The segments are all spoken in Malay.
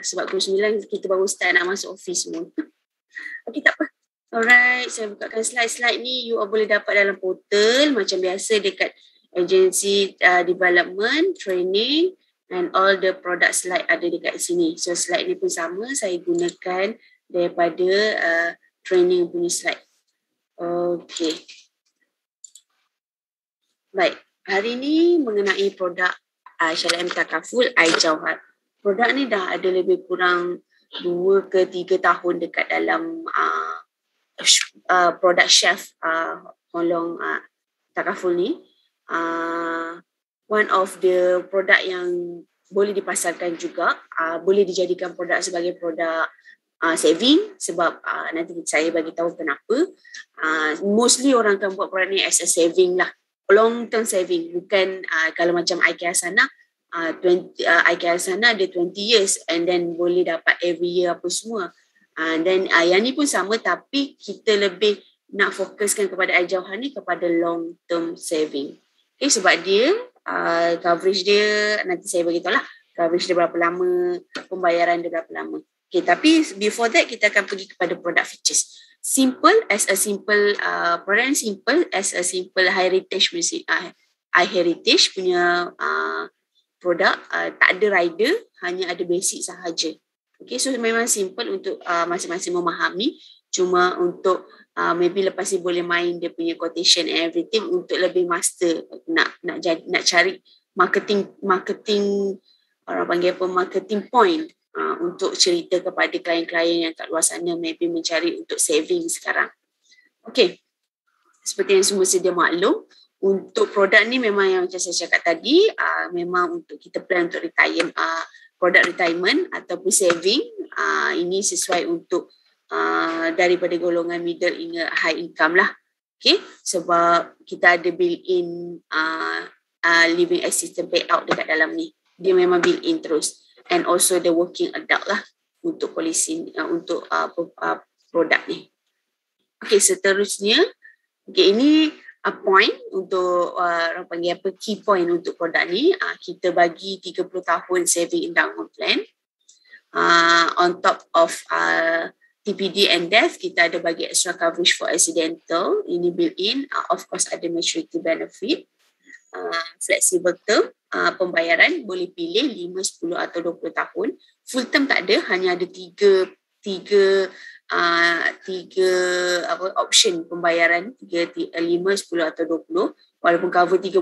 Sebab pukul 9 kita baru start nak masuk office semua. Okey, tak apa. Alright, saya bukakan slide-slide ni. You all boleh dapat dalam portal macam biasa dekat agency development, training and all the product slide ada dekat sini. So slide ni pun sama, saya gunakan daripada training punya slide. Okey. Baik, hari ni mengenai produk Syariah Takaful iJauhar. Produk ni dah ada lebih kurang 2 ke 3 tahun dekat dalam produk chef Holong Takaful ni. One of the produk yang boleh dipasarkan juga, boleh dijadikan produk sebagai produk saving sebab nanti saya bagi tahu kenapa. Mostly orang akan buat produk ni as a saving lah, long term saving, bukan kalau macam IKEA sana IKEA sana ada 20 years and then boleh dapat every year apa semua. Dan yang ni pun sama, tapi kita lebih nak fokuskan kepada iJauhar ni kepada long term saving. Okay, sebab dia coverage dia nanti saya beritahu lah coverage dia berapa lama, pembayaran dia berapa lama. Okay, tapi before that kita akan pergi kepada product features. Simple as a simple product simple as a simple heritage punya produk, tak ada rider, hanya ada basic sahaja. Okay, so memang simple untuk masing-masing memahami. Cuma untuk maybe lepas ni boleh main dia punya quotation and everything untuk lebih master, nak cari marketing orang panggil apa, marketing point untuk cerita kepada klien-klien yang kat luar sana maybe mencari untuk saving sekarang. Okay, seperti yang semua sedia maklum, untuk produk ni memang yang macam saya cakap tadi, memang untuk kita plan untuk produk retirement ataupun saving. Ini sesuai untuk daripada golongan middle hingga high income lah. Okay, sebab kita ada built-in living assistance payout dekat dalam ni. Dia memang built-in terus. And also the working adult lah untuk polisi, untuk produk ni. Okay, seterusnya. Okay, ini point untuk orang panggil apa, key point untuk produk ni. Kita bagi 30 tahun saving endowment plan. On top of TPD and death, kita ada bagi extra coverage for accidental. Ini built-in. Of course ada maturity benefit. Flexible term, pembayaran boleh pilih 5, 10 atau 20 tahun. Full term tak ada, hanya ada tiga option pembayaran, 5, 10 atau 20. Walaupun cover 30,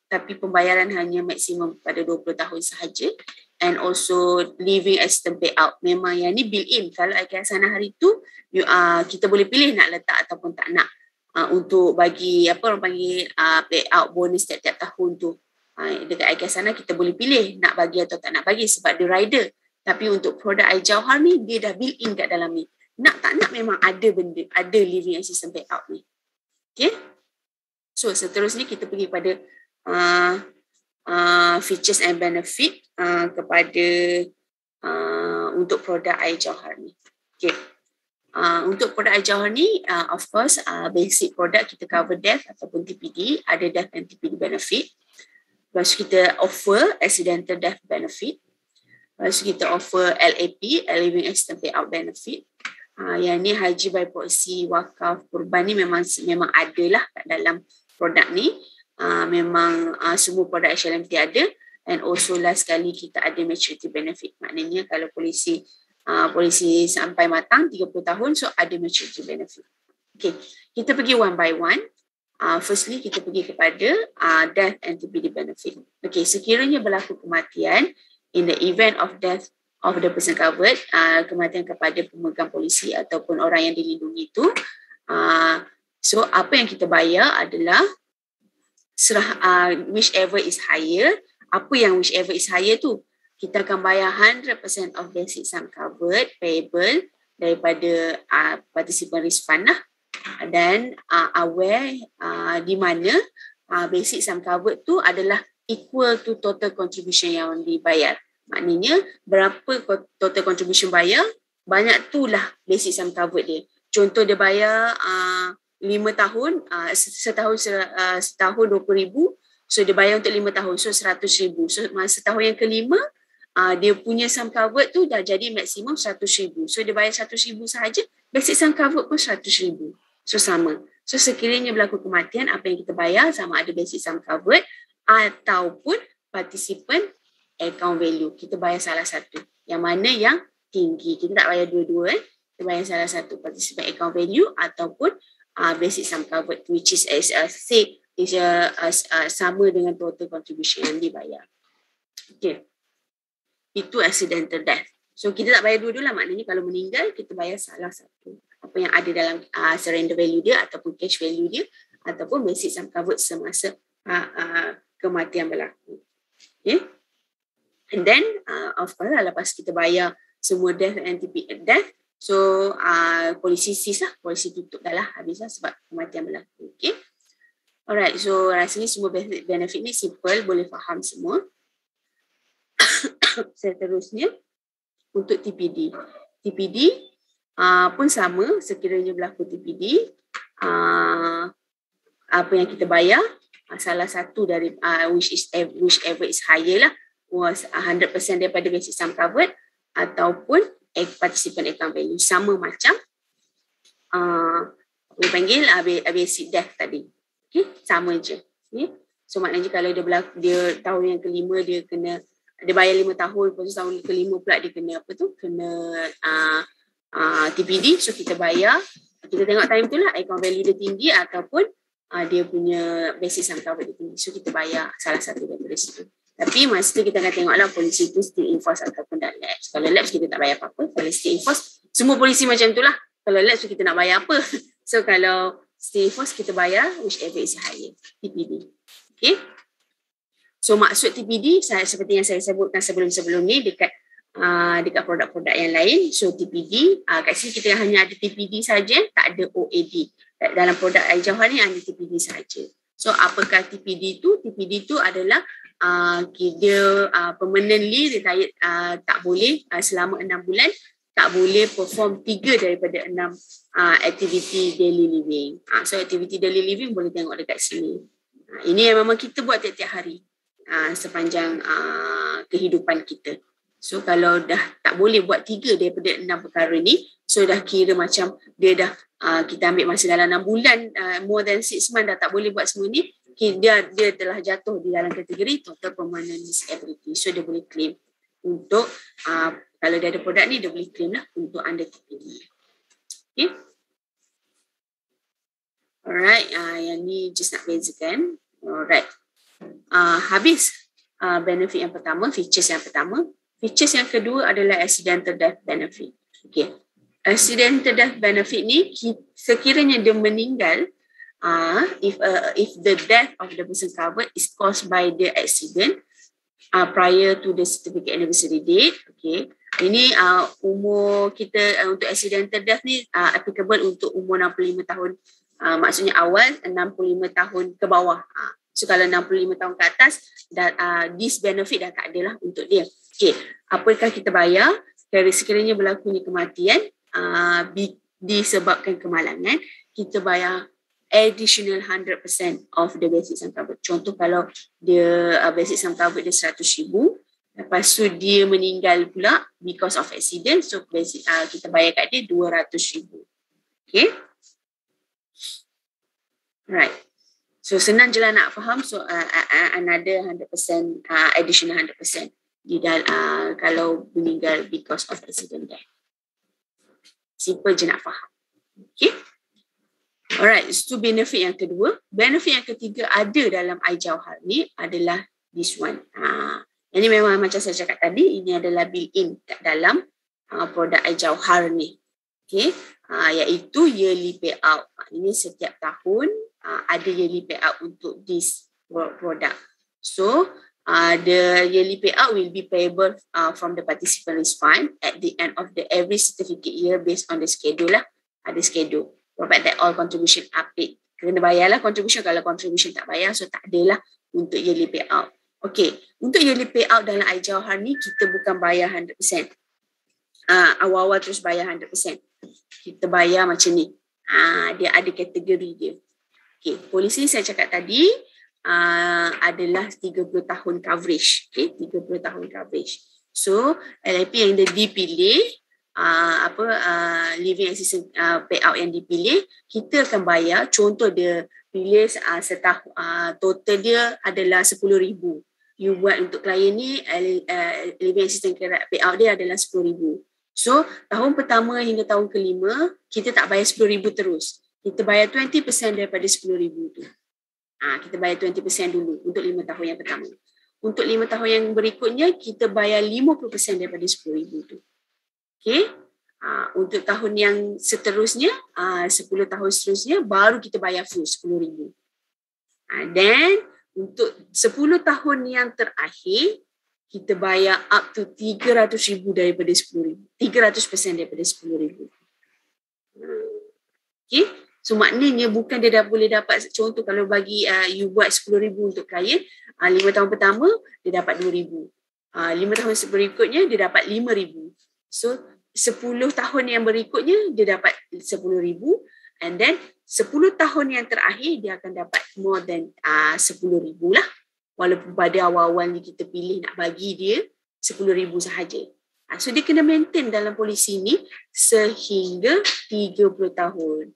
tapi pembayaran hanya maksimum pada 20 tahun sahaja. And also living assistance payout, memang yang ni built-in. Kalau IKEA sana hari tu kita boleh pilih nak letak ataupun tak nak, untuk bagi apa orang panggil payout bonus setiap tahun tu. Dekat IKEA sana kita boleh pilih nak bagi atau tak nak bagi sebab dia rider. Tapi untuk produk iJauhar ni dia dah built-in kat dalam ni. Nak tak nak memang ada benda, ada living assistance payout ni. Okay. So seterusnya kita pergi pada features and benefit kepada untuk produk iJauhar ni. Okay. Untuk produk iJauhar ni, of course, basic produk kita cover death ataupun TPD, ada death and TPD benefit. Lepas kita offer accidental death benefit. Lepas kita offer LAP, living assistance payout benefit. Yang ni haji by proxy, wakaf, kurban ni memang ada lah kat dalam produk ni. Memang semua produk HLMT ada. And also last sekali kita ada maturity benefit. Maknanya kalau polisi sampai matang 30 tahun, so ada maturity benefit. Okay, kita pergi one by one. Firstly, kita pergi kepada death and TPD benefit. Okay, sekiranya berlaku kematian, in the event of death of the person covered, kematian kepada pemegang polisi ataupun orang yang dilindungi itu, so apa yang kita bayar adalah whichever is higher. Apa yang whichever is higher tu? Kita akan bayar 100% of basic sum covered payable daripada participant risk fund lah. Dan aware di mana basic sum covered tu adalah equal to total contribution yang dibayar. Maknanya berapa total contribution bayar, banyak tu lah basic sum covered dia. Contoh dia bayar 5 tahun, setahun 20,000, so dia bayar untuk 5 tahun, so 100,000. So setahun yang kelima, dia punya sum covered tu dah jadi maksimum 100,000. So dia bayar 100,000 sahaja, basic sum covered pun 100,000. So sama. So sekiranya berlaku kematian, apa yang kita bayar sama ada basic sum covered ataupun participant account value. Kita bayar salah satu. Yang mana yang tinggi. Kita tak bayar dua-dua. Kita bayar salah satu, participant account value ataupun basic sum covered, which is sama dengan total contribution yang dibayar. Okay. Itu accidental death. So kita tak bayar dua-dua lah, maknanya kalau meninggal kita bayar salah satu. Apa yang ada dalam surrender value dia ataupun cash value dia ataupun basic sum covered semasa kematian berlaku. Okay. And then of course lah, lepas kita bayar semua death and death, so polisi seize lah, polisi tutup dah lah, habis lah sebab kematian berlaku. Okay. Alright, so rasanya semua benefit ni simple, boleh faham semua. Seterusnya untuk TPD. TPD pun sama, sekiranya berlaku TPD, apa yang kita bayar, salah satu dari whichever is higher lah, was 100% daripada basic sum covered ataupun participant account value, sama macam apa yang panggil basic death tadi. Okay, sama je. Okay. So maknanya kalau dia tahun yang kelima dia bayar 5 tahun, lepas tu tahun kelima pula dia kena TPD. So kita bayar, kita tengok time tu lah account value dia tinggi ataupun dia punya basic sum covered dia tinggi. So kita bayar salah satu daripada situ. Tapi masa tu kita akan tengok lah polisi tu still enforce ataupun dah lapse. Kalau lapse kita tak bayar apa-apa. Kalau still enforce, semua polisi macam tu lah. Kalau lapse kita nak bayar apa. So kalau still enforce kita bayar whichever is higher, TPD. Okay. So maksud TPD seperti yang saya sebutkan sebelum-sebelum ni dekat produk-produk yang lain. So TPD, kat sini kita hanya ada TPD saja, tak ada OAD. Dalam produk iJauhar ni hanya TPD saja. So apakah TPD tu? TPD tu adalah dia permanently retired, tak boleh selama 6 bulan, tak boleh perform 3 daripada 6 activity daily living. So activity daily living boleh tengok dekat sini. Ini yang memang kita buat tiap-tiap hari. Sepanjang kehidupan kita. So kalau dah tak boleh buat 3 daripada 6 perkara ni, so dah kira macam dia dah kita ambil masa dalam 6 bulan, more than 6 months dah tak boleh buat semua ni, dia telah jatuh di dalam kategori total permanent disability. So dia boleh claim untuk kalau dia ada produk ni, dia boleh claim lah untuk under TPD. Okay. Alright, yang ni just nak bezakan. Alright. Habis benefit yang pertama, features yang pertama. Features yang kedua adalah accidental death benefit. Okay. Accidental death benefit ni sekiranya dia meninggal, if the death of the person covered is caused by the accident prior to the certificate anniversary date. Okay. Ini umur kita untuk accidental death ni applicable untuk umur 65 tahun. Maksudnya awal 65 tahun ke bawah. So kalau 65 tahun ke atas, this benefit dah tak ada lah untuk dia. Okay, apakah kita bayar? Sekiranya berlakunya kematian disebabkan kemalangan, kita bayar additional 100% of the basic sum covered. Contoh kalau dia basic sum covered dia 100,000, lepas tu dia meninggal pula because of accident, so basic, kita bayar kat dia 200,000. Okay. Right. So senang je lah nak faham. So another 100%, additional 100% di kalau meninggal because of accident death. Simple je nak faham. Okay. Alright, itu benefit yang kedua. Benefit yang ketiga ada dalam iJauhar ni adalah this one. Ini memang macam saya cakap tadi, ini adalah built-in kat dalam produk iJauhar ni. Okay. Iaitu yearly payout. Ini setiap tahun ada yearly payout untuk this product. So the yearly payout will be payable from the participant risk fund at the end of the every certificate year based on the schedule lah. Ada schedule. Provide that all contribution are paid. Kena bayarlah contribution. Kalau contribution tak bayar, so tak adalah untuk yearly payout. Okay, untuk yearly payout dalam iJauhar ni kita bukan bayar 100%. Awal-awal terus bayar 100%. Kita bayar macam ni. Dia ada kategori dia. Okay, polisi saya cakap tadi adalah 30 tahun coverage. Okay, 30 tahun coverage. So LIP yang dipilih, living assistance payout yang dipilih, kita akan bayar, contoh dia pilih setahun, total dia adalah 10,000. You buat untuk klien ni, living assistance payout dia adalah 10,000. So tahun pertama hingga tahun kelima, kita tak bayar 10,000 terus. Kita bayar 20% daripada 10,000 tu. Kita bayar 20% dulu untuk 5 tahun yang pertama. Untuk 5 tahun yang berikutnya, kita bayar 50% daripada 10,000 tu. Okay. Untuk tahun yang seterusnya, 10 tahun seterusnya, baru kita bayar full 10,000. Then, untuk 10 tahun yang terakhir, kita bayar up to 300,000 daripada 10,000. 300% daripada 10,000. Okay. So maknanya bukan dia dah boleh dapat, contoh kalau bagi you buat 10,000 untuk klien, 5 tahun pertama dia dapat 2,000. 5 tahun berikutnya dia dapat 5,000. So 10 tahun yang berikutnya dia dapat 10,000, and then 10 tahun yang terakhir dia akan dapat more than 10,000 lah. Walaupun pada awal-awal ni kita pilih nak bagi dia 10,000 sahaja. So dia kena maintain dalam polisi ni sehingga 30 tahun.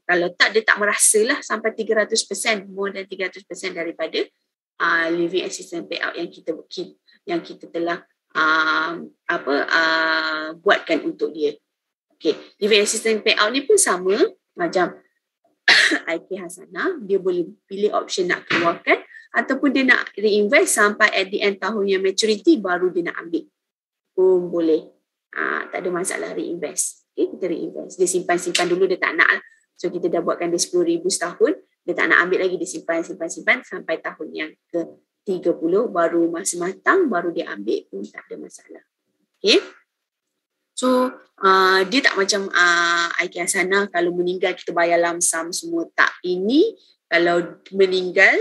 Kalau tak, dia tak merasalah sampai 300%, more than 300% daripada living assistance payout yang kita telah buatkan untuk dia. Okay, living assistance payout ni pun sama macam IK Hasanah, dia boleh pilih option nak keluarkan ataupun dia nak reinvest sampai at the end tahun yang maturity baru dia nak ambil pun boleh. Tak ada masalah reinvest. Okay, kita reinvest. Dia simpan dulu, dia tak nak. So kita dah buatkan dia 10,000 setahun, dia tak nak ambil lagi, dia simpan sampai tahun yang ke-30, baru masa matang, baru dia ambil pun tak ada masalah. Okay. So dia tak macam IK Hasanah, kalau meninggal kita bayar lump sum semua. Tak, ini kalau meninggal,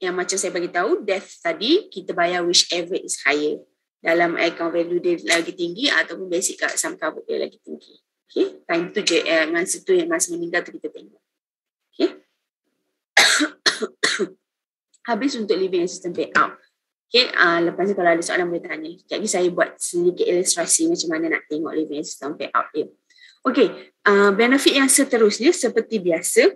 yang macam saya bagi tahu, death tadi, kita bayar whichever is higher. Dalam account value dia lagi tinggi ataupun basic sum cover dia lagi tinggi. Okay, time tu je, masa meninggal tu kita tengok. Okay. Habis untuk living assistance payout. Okay, lepas ni kalau ada soalan boleh tanya. Sekejap lagi saya buat sedikit ilustrasi macam mana nak tengok living assistance payout dia. Okay, benefit yang seterusnya seperti biasa,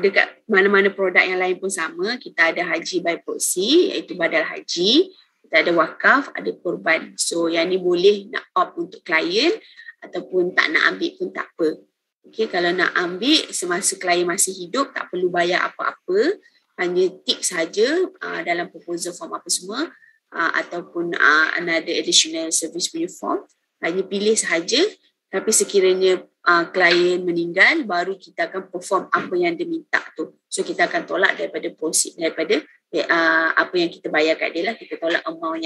dekat mana-mana produk yang lain pun sama. Kita ada haji by proxy, iaitu badal haji. Kita ada wakaf, ada korban. So yang ni boleh nak opt untuk klien ataupun tak nak ambil pun tak apa. Okay, kalau nak ambil semasa klien masih hidup, tak perlu bayar apa-apa. Hanya tik saja dalam proposal form apa semua, ataupun another additional service punya form. Hanya pilih sahaja. Tapi sekiranya klien meninggal, baru kita akan perform apa yang dia minta tu. So kita akan tolak daripada proceed, daripada apa yang kita bayar kat dia lah. Kita tolak amount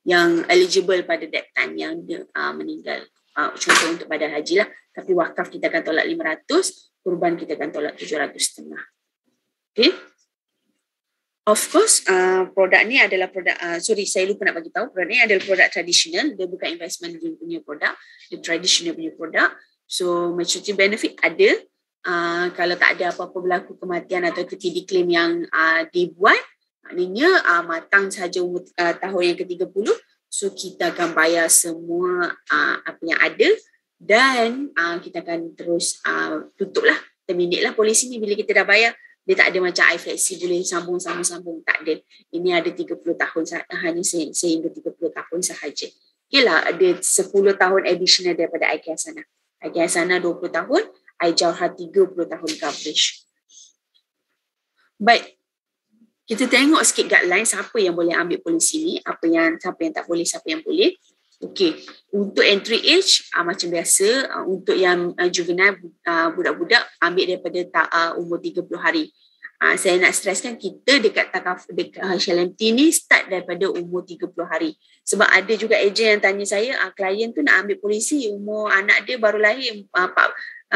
yang eligible pada that time yang dia meninggal. Contoh untuk badal haji lah. Tapi wakaf kita akan tolak 500, kurban kita akan tolak 750. Okay. Of course, produk ni adalah produk, saya lupa nak bagi tahu, produk ni adalah produk tradisional. Dia bukan investment punya produk, dia traditional punya produk. So maturity benefit ada. Kalau tak ada apa-apa berlaku kematian atau TTD claim yang dibuat, maknanya matang sahaja umur tahun yang ke-30, so kita akan bayar semua apa yang ada, dan kita akan terus tutup lah, terminate lah polisi ni bila kita dah bayar. Dia tak ada macam iFlexi boleh sambung, tak ada. Ini ada 30 tahun, hanya sehingga 30 tahun sahaja. Okay lah, ada 10 tahun additional daripada IK Hasanah. IK Hasanah 20 tahun, iJauhar 30 tahun coverage. Baik, kita tengok sikit guideline siapa yang boleh ambil polisi ni, siapa yang tak boleh, siapa yang boleh. Okey, untuk entry age macam biasa, untuk yang juvenile, budak-budak ambil daripada umur 30 hari. Saya nak stresskan kita dekat HLMT ni start daripada umur 30 hari. Sebab ada juga ejen yang tanya saya, klien tu nak ambil polisi umur anak dia baru lahir,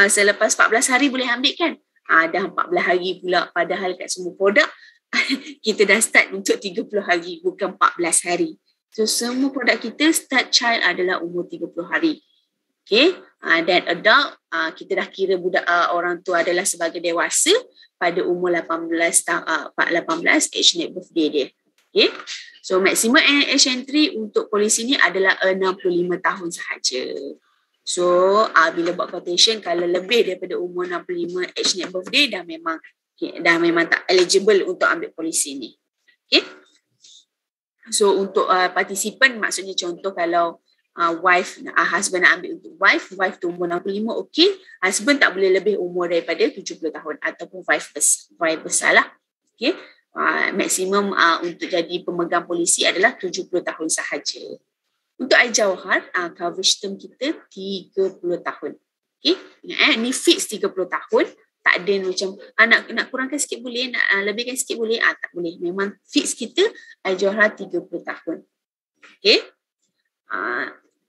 selepas 14 hari boleh ambil kan? Dah 14 hari pula, padahal kat semua produk kita dah start untuk 30 hari, bukan 14 hari. So semua produk kita start child adalah umur 30 hari. Okay, dan adult kita dah kira budak orang tua adalah sebagai dewasa pada umur 18 age net birthday dia. Okay. So maximum age entry untuk polisi ni adalah 65 tahun sahaja. So bila buat quotation, kalau lebih daripada umur 65 age net birthday dah memang tak eligible untuk ambil polisi ni. Okay. So untuk participant, maksudnya contoh kalau husband nak ambil untuk wife tu umur 65, okay. Husband tak boleh lebih umur daripada 70 tahun ataupun wife besar lah. Okay. Maksimum untuk jadi pemegang polisi adalah 70 tahun sahaja. Untuk Al-Jawhar, coverage term kita 30 tahun. Okay. Ni fix 30 tahun. Tak ada macam nak kurangkan sikit boleh, nak lebihkan sikit boleh. Tak boleh. Memang fix kita Al-Jawhar 30 tahun. Okay.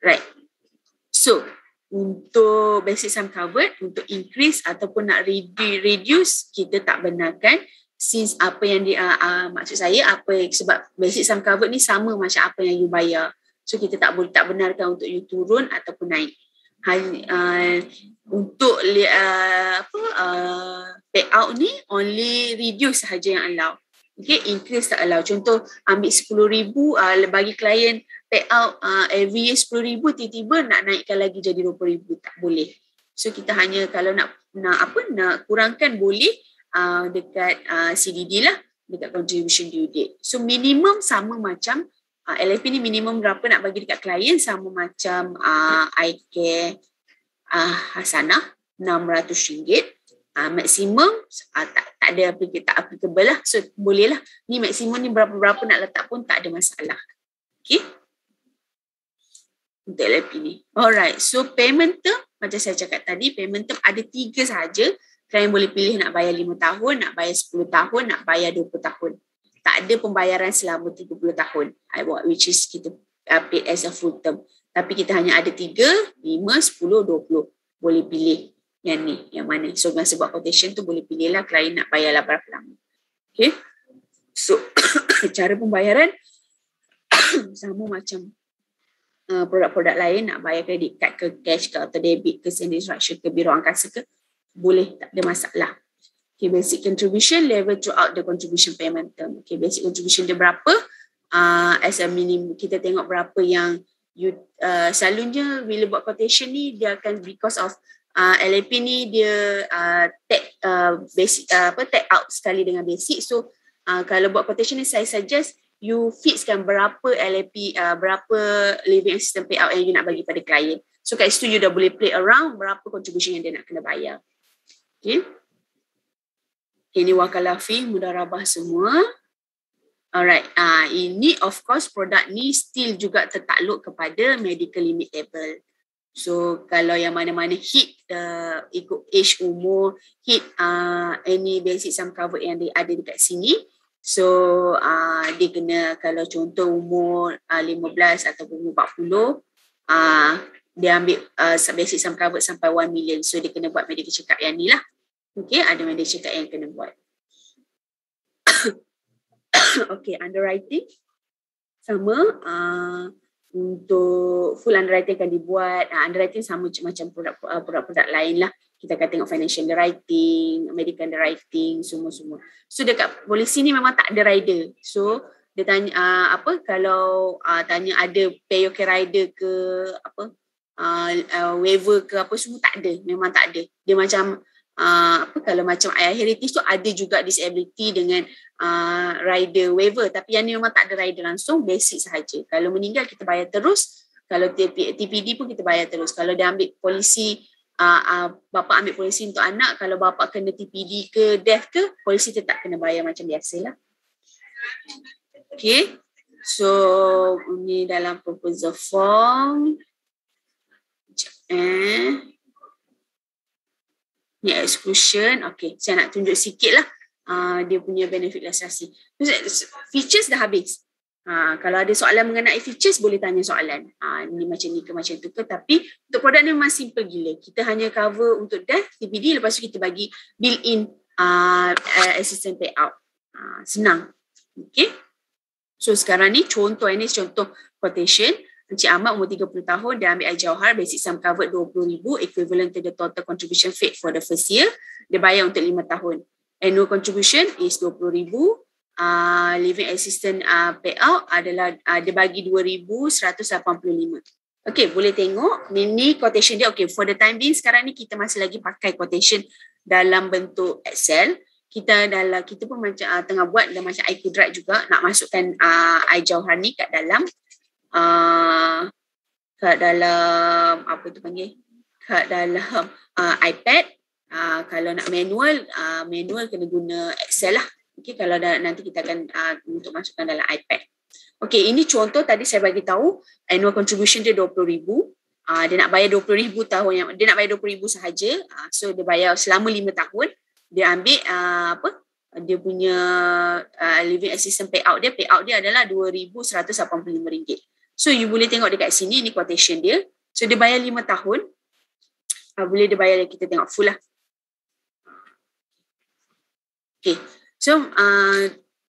Right. So, untuk basic sum covered, untuk increase ataupun nak reduce, kita tak benarkan. Since apa yang maksud saya, sebab basic sum covered ni sama macam apa yang you bayar. So, kita tak benarkan untuk you turun ataupun naik. Untuk payout ni, only reduce sahaja yang allow. Okay, increase tak allow. Contoh, ambil 10,000, bagi klien payout every year 10,000, tiba-tiba nak naikkan lagi jadi 20,000, tak boleh. So kita hanya kalau nak kurangkan boleh dekat CDD lah, dekat contribution due date. So minimum sama macam LFP ni minimum berapa nak bagi dekat klien, sama macam iCare Hasanah RM600. Maksimum tak ada applicable lah. So boleh lah. Ni maksimum ni berapa-berapa nak letak pun tak ada masalah. Okay. Untuk LFP ni. Alright. So payment term, macam saya cakap tadi, payment term ada 3 sahaja. Klien boleh pilih nak bayar 5 tahun, nak bayar 10 tahun, nak bayar 20 tahun. Tak ada pembayaran selama 30 tahun. Which is kita paid as a full term. Tapi kita hanya ada 3, 5, 10, 20. Boleh pilih yang ni, yang mana. So masa buat quotation tu boleh pilih lah klien nak bayar berapa lama. Okay. So cara pembayaran sama macam produk-produk lain, nak bayar kredit kad ke cash ke atau debit ke send instruction ke biro angkasa ke, boleh, tak ada masalah. Okay, basic contribution level throughout the contribution payment term. Okay, basic contribution dia berapa? As a minimum, kita tengok berapa yang selalunya bila buat quotation ni, dia akan because of LAP ni dia take out sekali dengan basic. So kalau buat quotation ni, saya suggest you fixkan berapa LAP, berapa living assistance payout yang you nak bagi pada klien. So kat situ you dah boleh play around berapa contribution yang dia nak kena bayar. Okay. Ini wakalah fee, mudarabah semua. Alright, ini of course produk ni still juga tertakluk kepada medical limit table. So kalau yang mana-mana hit ikut age, umur, hit any basic sum cover yang dia ada dekat sini. So dia kena, kalau contoh umur 15 ataupun umur 40, dia ambil basic sum cover sampai 1 million. So dia kena buat medical check up yang ni lah. Okay, ada medical check up yang kena buat. Okay, underwriting sama. Untuk full underwriting akan dibuat. Underwriting sama macam produk-produk lain lah. Kita akan tengok financial underwriting, medical underwriting, semua-semua. So dekat polisi ni memang tak ada rider. So dia tanya kalau tanya ada pay okay rider ke waiver ke apa, semua tak ada. Memang tak ada. Dia macam kalau macam heritage tu ada juga disability dengan rider waiver, tapi yang ni memang tak ada rider langsung, basic sahaja. Kalau meninggal kita bayar terus, kalau TPD pun kita bayar terus. Kalau dia ambil polisi, bapa ambil polisi untuk anak, kalau bapa kena TPD ke death ke, polisi tetap kena bayar macam biasalah. Okay, so ni dalam proposal form. Ni exclusion. Okay, saya nak tunjuk sikit lah dia punya benefit relaksasi. Features dah habis. Kalau ada soalan mengenai features, boleh tanya soalan. Ni macam ni ke macam tu ke. Tapi untuk produk ni memang simple gila. Kita hanya cover untuk death, TPD, lepas tu kita bagi built-in assistant payout. Senang. Okay. So sekarang ni contoh quotation. Encik Ahmad umur 30 tahun, dia ambil Al-Jawhar, basic sum covered 20,000, equivalent to the total contribution paid for the first year. Dia bayar untuk 5 tahun. Annual contribution is 20,000. living assistance payout adalah dia bagi 2,185. Okay, boleh tengok ni quotation dia. Okay, for the time being sekarang ni kita masih lagi pakai quotation dalam bentuk Excel. Kita pun macam tengah buat dan macam iKudrat juga nak masukkan iJauhar ni kat dalam apa tu panggil, kat dalam iPad. Kalau nak manual kena guna Excel lah. Okay, kalau nanti kita akan untuk masukkan dalam iPad. Okay, ini contoh tadi saya bagi tahu annual contribution dia 20,000. Dia nak bayar 20,000 dia nak bayar 20,000 sahaja. So dia bayar selama 5 tahun. Dia ambil dia punya living assistance payout dia adalah RM2,185. So you boleh tengok dekat sini ni quotation dia. So dia bayar 5 tahun. Boleh dia bayar, kita tengok full lah. Okay. So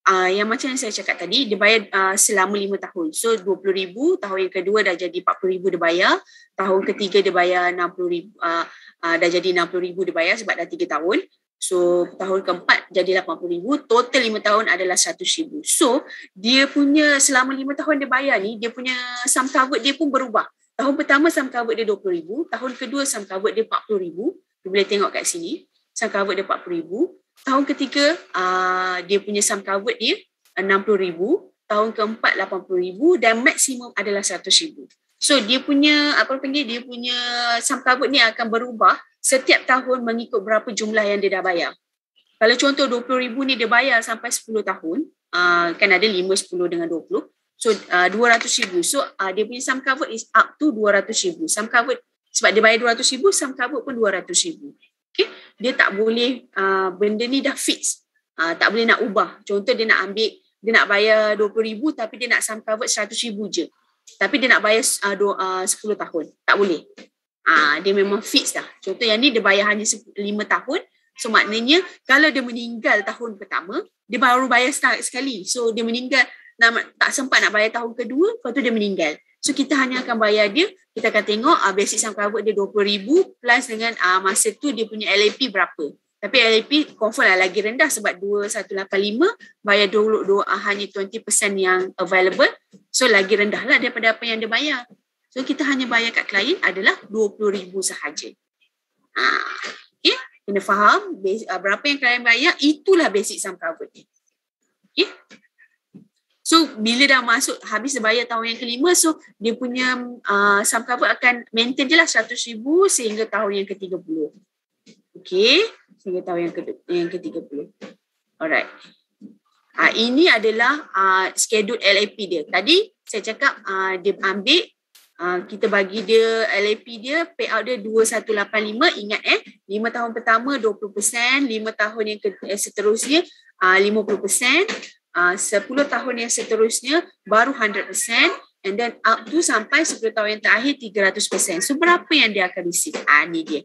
yang macam yang saya cakap tadi, dia bayar selama 5 tahun. So 20,000, tahun yang kedua dah jadi 40,000 dia bayar. Tahun ketiga dia bayar 60,000, dah jadi 60,000 dia bayar sebab dah 3 tahun. So tahun keempat jadi 80,000, total 5 tahun adalah 100,000. So dia punya selama 5 tahun dia bayar ni, dia punya sum covered dia pun berubah. Tahun pertama sum covered dia 20,000, tahun kedua sum covered dia 40,000. Dia boleh tengok kat sini, sum covered dia 40,000. Tahun ketiga dia punya sum covered dia 60,000, tahun keempat 80,000 dan maksimum adalah 100,000. So dia punya dia punya sum covered ni akan berubah setiap tahun mengikut berapa jumlah yang dia dah bayar. Kalau contoh 20,000 ni dia bayar sampai 10 tahun, kan ada 5, 10 dengan 20. So 200,000. So dia punya sum covered is up to 200,000. Sum covered sebab dia bayar 200,000, sum covered pun 200,000. Okay? Dia tak boleh, benda ni dah fix. Tak boleh nak ubah. Contoh dia nak bayar 20,000 tapi dia nak sum covered 100,000 je. Tapi dia nak bayar 10 tahun. Tak boleh. Dia memang fix dah. Contoh yang ni dia bayar hanya 5 tahun. So maknanya kalau dia meninggal tahun pertama, dia baru bayar sekali. So dia meninggal, tak sempat nak bayar tahun kedua, lepas tu dia meninggal. So kita hanya akan bayar dia, kita akan tengok basic sum covered dia 20,000 plus dengan masa tu dia punya LAP berapa. Tapi LAP confirm lah lagi rendah sebab 2,185 bayar dulu hanya 20% yang available. So lagi rendah lah daripada apa yang dia bayar. So kita hanya bayar kat klien adalah 20,000 sahaja. Okay, kena faham berapa yang klien bayar, itulah basic sum covered dia. Okay. So bila dah masuk habis dia bayar tahun yang kelima, so dia punya sum covered akan maintain je lah 100,000 sehingga tahun yang ke-30. Okay, sehingga tahun yang ke-30. Alright. Ini adalah schedule LAP dia. Tadi saya cakap dia ambil, kita bagi dia LAP dia, payout dia 2,185. Ingat 5 tahun pertama 20%, 5 tahun yang seterusnya 50%, 10 tahun yang seterusnya baru 100%, and then up to sampai 10 tahun yang terakhir 300%. So berapa yang dia akan receive? Ni dia.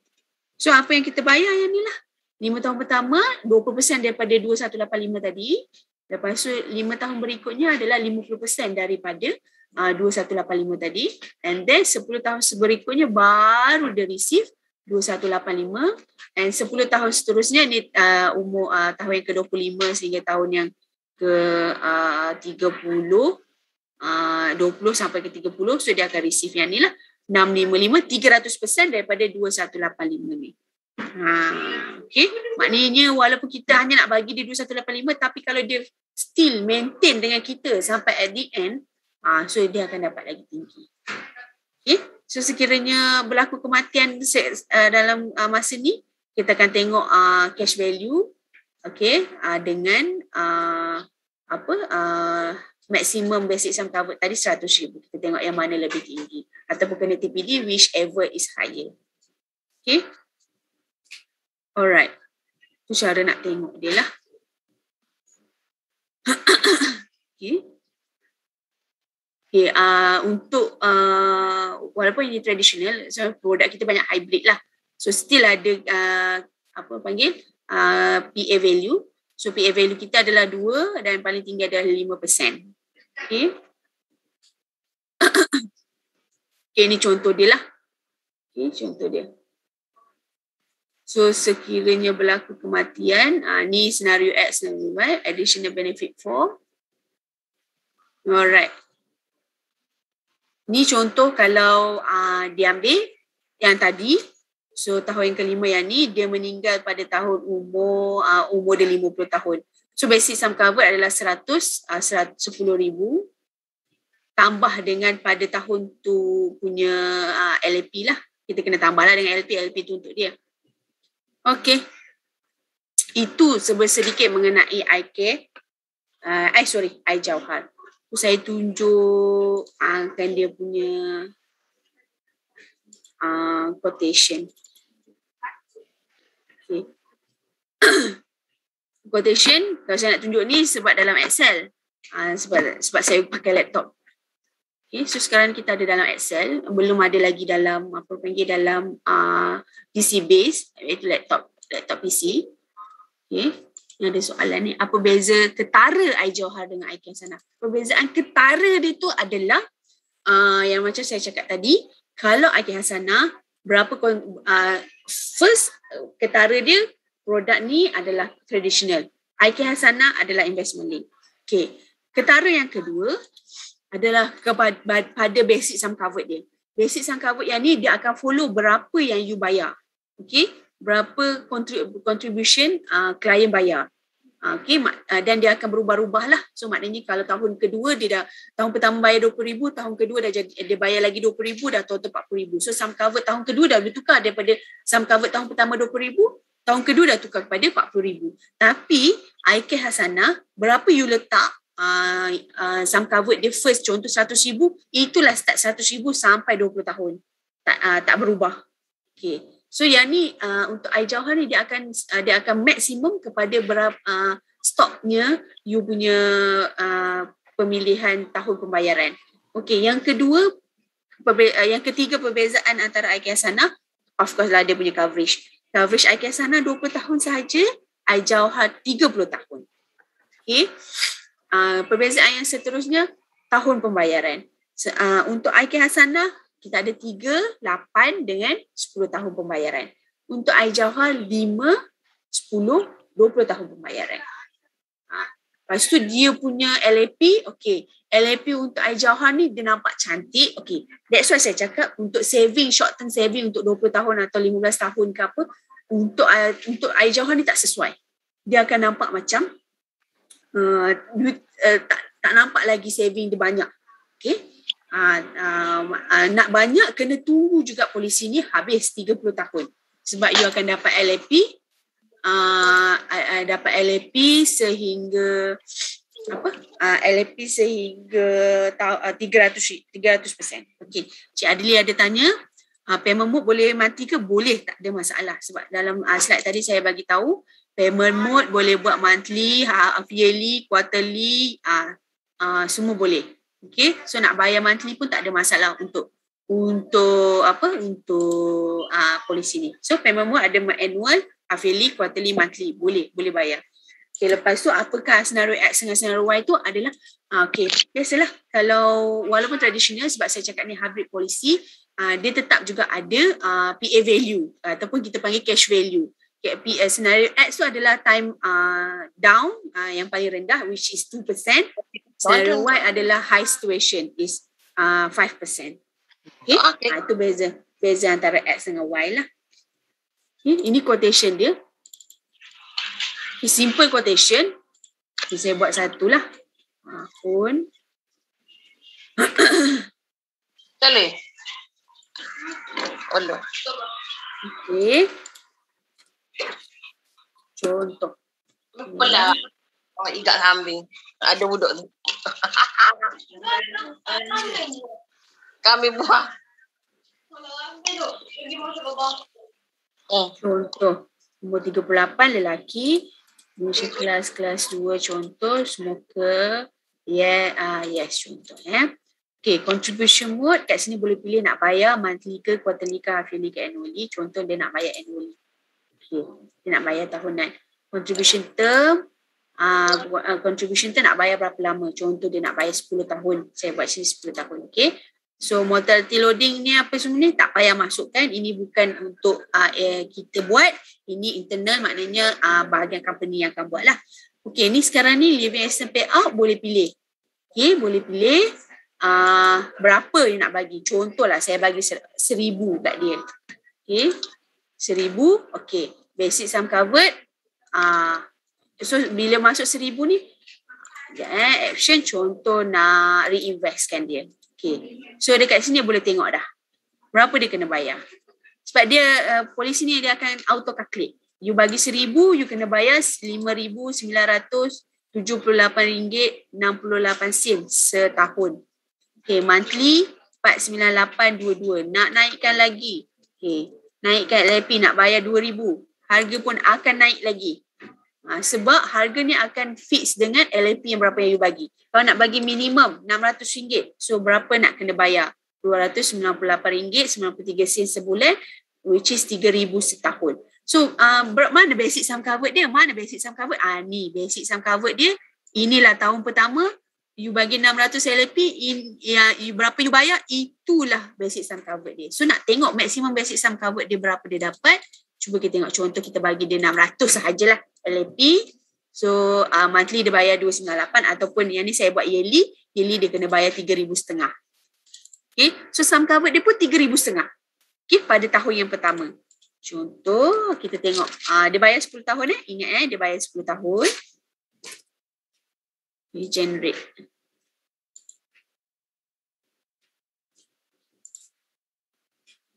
So apa yang kita bayar yang ni lah. 5 tahun pertama 20% daripada 2,185 tadi. Lepas tu 5 tahun berikutnya adalah 50% daripada 2,185 tadi, and then 10 tahun berikutnya baru dia receive 2,185, and 10 tahun seterusnya ni umur tahun yang ke-25 sehingga tahun yang ke-30, 20 sampai ke-30, so dia akan receive yang ni lah 655, 300% daripada 2,185 ni. Okay, maknanya walaupun kita hanya nak bagi dia 2,185, tapi kalau dia still maintain dengan kita sampai at the end, so dia akan dapat lagi tinggi. Okay, so sekiranya berlaku kematian dalam masa ni, kita akan tengok cash value, okay, dengan maximum basic sum covered tadi 100,000. Kita tengok yang mana lebih tinggi ataupun kena TPD, whichever is higher. Okay, alright, tu cara nak tengok dia lah. Okay. Okay, untuk walaupun ini tradisional, so produk kita banyak hybrid lah. So still ada PA value. So PA value kita adalah 2 dan paling tinggi adalah 5%. Okay. Okay, ini contoh dia lah. Okay, contoh dia. So sekiranya berlaku kematian, ni senario X, senario Y, additional benefit for. Alright. Ni contoh kalau dia ambil yang tadi. So tahun yang kelima yang ni, dia meninggal pada tahun umur dia 50 tahun. So basic sum covered adalah 110,000 tambah dengan pada tahun tu punya LAP lah. Kita kena tambah lah dengan LP tu untuk dia. Okay. Itu sedikit mengenai iCare. iJauhar. Saya tunjuk kan dia punya quotation. Okay. Quotation, kalau saya nak tunjuk ni sebab dalam Excel. Sebab saya pakai laptop. Okay, so sekarang kita ada dalam Excel, belum ada lagi dalam dalam PC base, iaitu laptop PC. Okay. Yang ada soalan ni, apa beza ketara iJauhar dengan iCare Hasanah? Perbezaan ketara dia tu adalah yang macam saya cakap tadi, kalau iCare Hasanah first ketara dia produk ni adalah traditional. iCare Hasanah adalah investment link. Okay. Ketara yang kedua adalah pada basic sum covered dia. Basic sum covered yang ni dia akan follow berapa yang you bayar. Okay. Berapa contribution klien bayar. Okay, dan dia akan berubah-ubah lah. So maknanya kalau tahun kedua tahun pertama bayar 20,000, tahun kedua dia bayar lagi 20,000, dah total 40,000. So sum covered tahun kedua dah boleh tukar daripada sum covered tahun pertama 20,000, tahun kedua dah tukar kepada 40,000. Tapi iCare Hasanah, berapa you letak sum covered dia first, contoh 100,000, itulah start 100,000 sampai 20 tahun. Tak berubah. Okay. So yang ni untuk iJauhar ni dia akan maksimum kepada berapa stoknya you punya pemilihan tahun pembayaran. Okey, yang ketiga perbezaan antara iCare Hasanah, of course lah dia punya coverage. Coverage iCare Hasanah 20 tahun sahaja, iJauhar 30 tahun. Okey. Perbezaan yang seterusnya tahun pembayaran. Untuk iCare Hasanah kita ada 3, 8 dengan 10 tahun pembayaran. Untuk iJauhar 5, 10, 20 tahun pembayaran. Lepas tu dia punya LAP, okay. LAP untuk iJauhar ni dia nampak cantik. Okay. That's why saya cakap untuk saving, short term saving untuk 20 tahun atau 15 tahun ke apa, untuk iJauhar ni tak sesuai. Dia akan nampak macam tak nampak lagi saving dia banyak. Okay. Nak banyak kena tunggu juga polisi ni habis 30 tahun sebab you akan dapat LAP sehingga LAP sehingga 300%. Okey, Cik Adli ada tanya payment mode boleh mati ke? Boleh, tak ada masalah sebab dalam slide tadi saya bagi tahu payment mode boleh buat monthly, yearly, quarterly, semua boleh. Okay, so nak bayar monthly pun tak ada masalah untuk polisi ni. So payment mode ada annual, yearly, quarterly, monthly, boleh bayar. Okay, lepas tu apakah senario X dengan senario Y tu adalah okay, biasalah kalau walaupun tradisional sebab saya cakap ni hybrid polisi, dia tetap juga ada PA value ataupun kita panggil cash value. Okay, senario X tu adalah time down yang paling rendah which is 2%. Senario Y adalah high situation is 5%. Okay? Itu beza antara X dengan Y lah. Okay, ini quotation dia. Okay, simple quotation. Okay, saya buat satu lah. Pun. Boleh. Okay. Contoh. Lupa ikat kambing. Ada budak tu. Kami buah. Contoh. Umur 38 lelaki. Musim kelas 2 contoh. Smoker. Yes contoh. Okay, contribution mode kat sini boleh pilih nak bayar monthly ke, quarterly ke, half-yearly ke, annually. Contoh dia nak bayar annually. Okay, dia nak bayar tahunan. Contribution term. Contribution tu nak bayar berapa lama? Contoh dia nak bayar 10 tahun. Saya buat sini 10 tahun. Okay. So mortality loading ni apa semua ni tak payah masukkan. Ini bukan untuk kita buat. Ini internal, maknanya bahagian company yang akan buat lah. Okay, ni sekarang ni living expense payout boleh pilih. Okay, boleh pilih berapa you nak bagi. Contohlah saya bagi 1,000 kat dia. Okay, 1,000. Okay, basic sum covered. So bila masuk 1,000 ni, action contoh nak reinvestkan dia. Okay. So dekat sini boleh tengok dah berapa dia kena bayar. Sebab dia polisi ni dia akan auto calculate. You bagi 1,000, you kena bayar RM5,978.68 setahun. Okay, monthly 498.22. Nak naikkan lagi. Okay, naikkan LLP nak bayar 2,000. Harga pun akan naik lagi. Sebab harga ni akan fix dengan LLP yang berapa yang you bagi. Kalau nak bagi minimum RM600, so berapa nak kena bayar? RM298.93 sebulan, which is RM3,000 setahun. So mana basic sum covered dia? Mana basic sum covered? Ni basic sum covered dia. Inilah tahun pertama, you bagi 600 LLP, berapa you bayar, itulah basic sum covered dia. So nak tengok maximum basic sum covered dia berapa dia dapat. Cuba kita tengok contoh kita bagi dia 600 sahajalah LLP. So monthly dia bayar 298 ataupun yang ni saya buat yearly. Yearly dia kena bayar 3,500. Okay, so sum covered dia pun 3,500. Okay, pada tahun yang pertama. Contoh kita tengok dia bayar 10 tahun ingat dia bayar 10 tahun. Ini generate.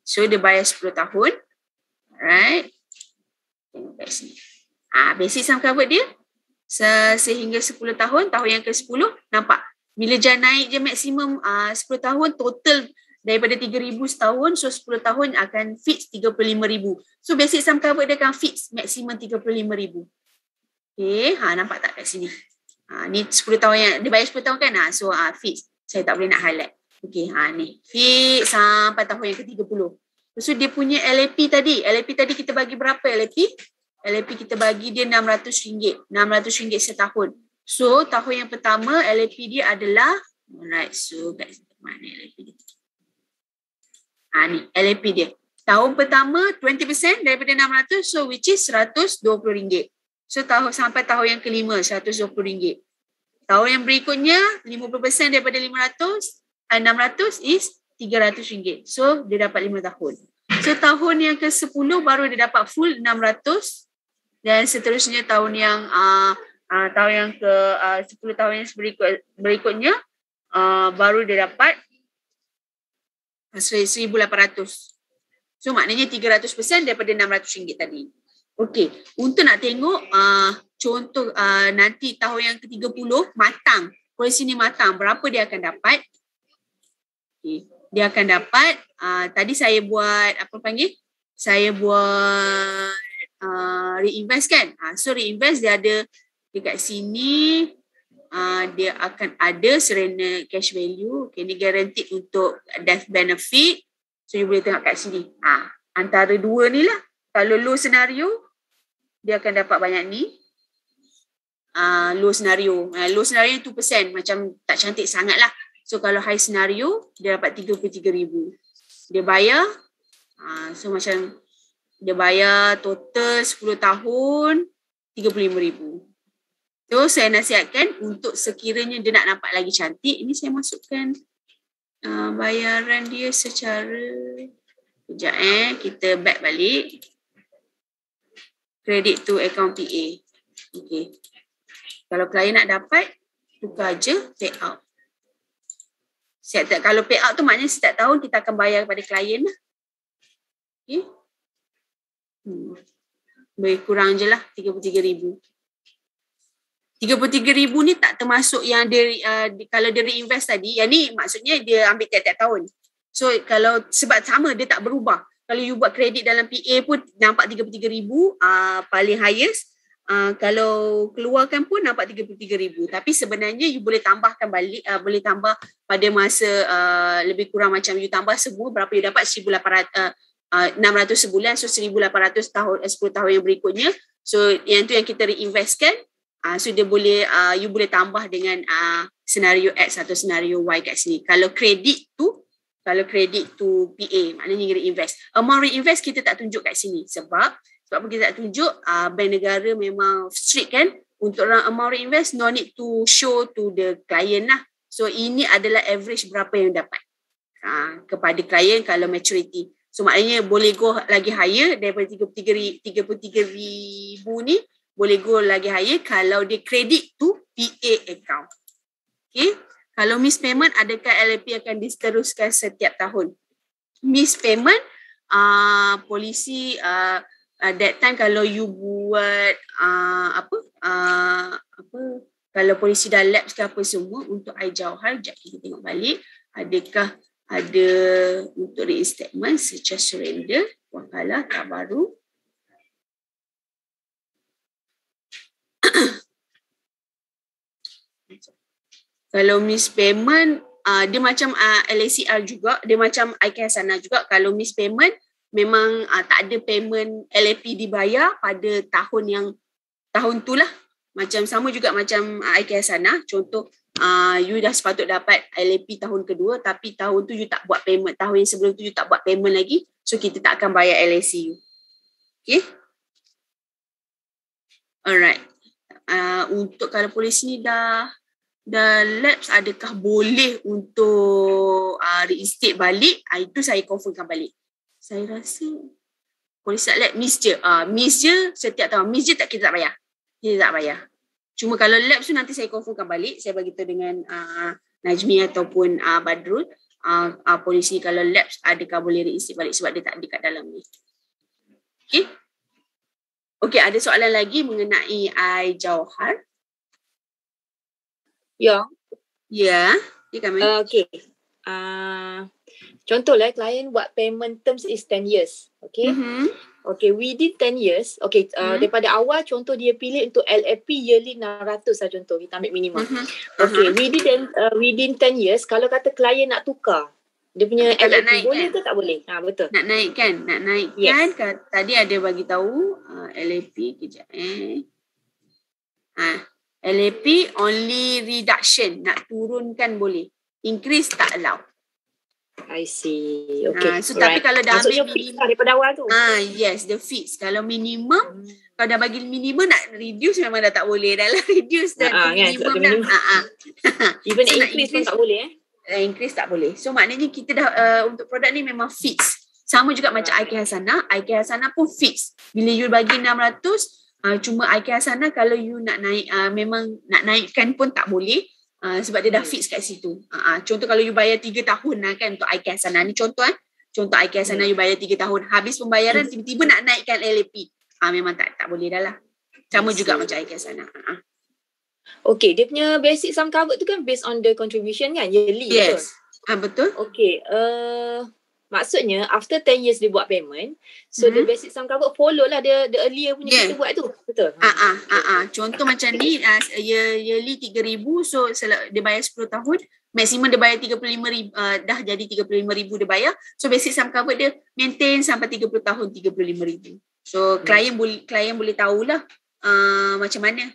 So dia bayar 10 tahun. Alright. Tengok kat sini. Basic sum covered dia sehingga 10 tahun. Tahun yang ke-10 nampak. Bila jangan naik je maksimum 10 tahun total daripada 3,000 setahun. So 10 tahun akan fix 35,000. So basic sum covered dia akan fix maksimum 35,000. Okay. Nampak tak kat sini? Ni 10 tahun yang dia bayar 10 tahun kan. So fix. Saya tak boleh nak highlight. Okay. Ni fix sampai tahun yang ke-30. So dia punya LLP tadi kita bagi berapa LLP? LLP kita bagi dia RM600. RM600 setahun. So tahun yang pertama LLP dia adalah, alright, so kat mana LLP dia? Ni LLP dia. Tahun pertama 20% daripada 600, so which is RM120. So sampai tahun yang kelima RM120. Tahun yang berikutnya 50% daripada 600 is RM300. So dia dapat 5 tahun. So tahun yang ke-10 baru dia dapat full 600 dan seterusnya tahun yang ke 10 tahun yang berikutnya baru dia dapat 1,800. So maknanya 300% daripada RM600 tadi. Okey, untuk nak tengok contoh nanti tahun yang ke-30 matang. Polisi ni matang, berapa dia akan dapat? Okay. Dia akan dapat, tadi saya buat, saya buat reinvest kan. So reinvest dia ada dekat sini, dia akan ada surrender cash value. Okay, ni guaranteed untuk death benefit. So you boleh tengok kat sini. Antara dua ni lah. Kalau low scenario, dia akan dapat banyak ni. Low scenario 2% macam tak cantik sangat lah. So kalau high scenario, dia dapat 33,000. Dia bayar, so macam dia bayar total 10 tahun 35,000. So saya nasihatkan untuk sekiranya dia nak nampak lagi cantik, ini saya masukkan bayaran dia secara, sekejap kita back balik. Credit to account PA. Okay. Kalau klien nak dapat, tukar je payout. Kalau payout tu maknanya setiap tahun kita akan bayar kepada klien lah. Okay. Lebih kurang je lah 33,000. 33,000 ni tak termasuk yang dia, kalau dia reinvest tadi, yang ni maksudnya dia ambil tiap-tiap tahun. So kalau sebab sama dia tak berubah. Kalau you buat kredit dalam PA pun nampak 33,000 paling highest. Kalau keluarkan pun nampak 33,000. Tapi sebenarnya you boleh tambahkan balik, boleh tambah pada masa lebih kurang macam you tambah semua berapa you dapat 600 sebulan, so 1,800 tahun 10 tahun yang berikutnya. So yang tu yang kita reinvestkan. So dia boleh you boleh tambah dengan senario X atau senario Y kat sini. Kalau kredit tu Kalau credit to PA, maknanya reinvest. Amount reinvest kita tak tunjuk kat sini. Sebab apa kita tak tunjuk, bank negara memang strict kan. Untuk amount reinvest, no need to show to the client lah. So ini adalah average berapa yang dapat kepada klien kalau maturity. So maknanya boleh go lagi higher daripada 33,000 ni, boleh go lagi higher kalau dia credit to PA account. Okay. Kalau miss payment, adakah LLP akan diteruskan setiap tahun? Miss payment, polisi that time kalau you buat kalau polisi dah lapse ke apa semua, untuk iJauhar, sekejap kita tengok balik, adakah ada untuk reinstatement secara surrender, wakalah, tak baru. Kalau miss payment, dia macam LACR juga, dia macam IK Hasanah juga. Kalau miss payment, memang tak ada payment LAP dibayar pada tahun tu lah. Macam sama juga macam IK Hasanah. Contoh, you dah sepatut dapat LAP tahun kedua, tapi tahun tu you tak buat payment. Tahun yang sebelum tu you tak buat payment lagi. So, kita tak akan bayar LAC you. Okay? Alright. Untuk kalau polisi ni dah lapse, adakah boleh untuk reinstate balik? Itu saya confirmkan balik. Saya rasa polisi tak lapse, miss je setiap tahun. Miss je kita tak bayar. Kita tak bayar. Cuma kalau lapse tu nanti saya confirmkan balik. Saya beritahu dengan Najmi ataupun Badrul. Polisi kalau lapse adakah boleh reinstate balik sebab dia tak ada kat dalam ni. Okay. Okay, ada soalan lagi mengenai iJauhar? Ya. Ya, dia kami. Okay. Contohlah klien buat payment terms is 10 years. Okay. Okay, within 10 years. Okay, daripada awal contoh dia pilih untuk LAP yearly 600 lah contoh. Kita ambil minimum. Okay, within 10 years, kalau kata klien nak tukar, dia punya LAP boleh ke tak boleh? Betul. Nak naikkan. Yes. Tadi ada bagi tahu LAP, kejap LAP only reduction, nak turunkan boleh. Increase tak allow. I see. Okay. So tapi kalau dah maksudnya ambil minimum daripada awal tu. Yes, the fix. Kalau minimum, kalau dah bagi minimum nak reduce memang dah tak boleh. Dah lah reduce dah minimum dah. Even so increase pun tak boleh increase tak boleh. So maknanya kita dah untuk produk ni memang fix. Sama juga macam IK Hasanah. IK Hasanah pun fix. Bila you bagi 600, cuma IK Hasanah kalau you nak naik, memang nak naikkan pun tak boleh. Sebab dia dah fix kat situ. Contoh kalau you bayar 3 tahun lah kan untuk IK Hasanah ni contoh Contoh IK Hasanah you bayar 3 tahun. Habis pembayaran tiba-tiba nak naikkan LAP. Memang tak boleh dah lah. Sama juga macam IK Hasanah. Okay, dia punya basic sum covered tu kan based on the contribution kan? Yearly. Yes. Betul. Okay. Maksudnya after 10 years dia buat payment, so the basic sum covered follow lah the earlier punya kita buat tu. Betul? Contoh macam ni, yearly 3,000, so dia bayar 10 tahun, maksimum dia bayar 35,000, dah jadi 35,000 dia bayar. So basic sum covered dia maintain sampai 30 tahun 35,000. So klien boleh tahulah macam mana